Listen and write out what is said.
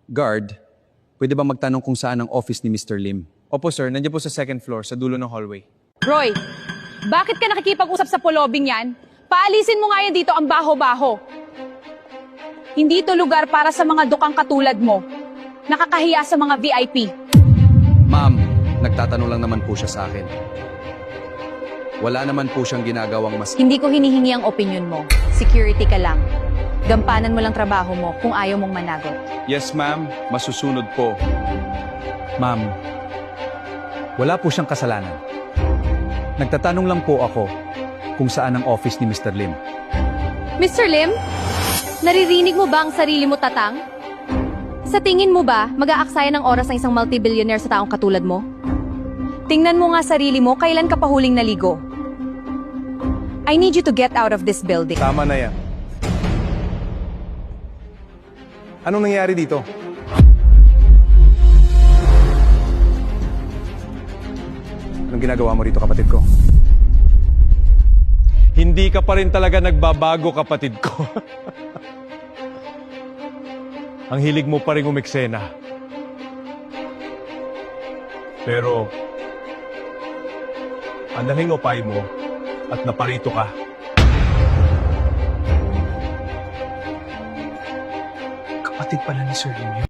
Guard, pwede ba magtanong kung saan ang office ni Mr. Lim? Opo sir, nandiyan po sa second floor, sa dulo ng hallway. Roy, bakit ka nakikipag-usap sa pulobing yan? Paalisin mo nga yan dito ang baho-baho. Hindi ito lugar para sa mga dukang katulad mo. Nakakahiya sa mga VIP. Ma'am, nagtatanong lang naman po siya sa akin. Wala naman po siyang ginagawang mas... Hindi ko hinihingi ang opinion mo. Security ka lang. Gampanan mo lang trabaho mo kung ayaw mong managot. Yes ma'am, masusunod po. Ma'am, wala po siyang kasalanan. Nagtatanong lang po ako kung saan ang office ni Mr. Lim. Mr. Lim, naririnig mo ba ang sarili mo, Tatang? Sa tingin mo ba, mag-aaksaya ng oras ng isang multi-billionaire sa taong katulad mo? Tingnan mo nga sarili mo, kailan ka pa huling naligo? I need you to get out of this building. Tama na yan. Anong nangyari dito? Anong ginagawa mo rito, kapatid ko? Hindi ka pa rin talaga nagbabago, kapatid ko. Ang hilig mo pa rin umeksena. Pero, ang daling opay mo at naparito ka. Kapatid pala ni Sir Lim yun.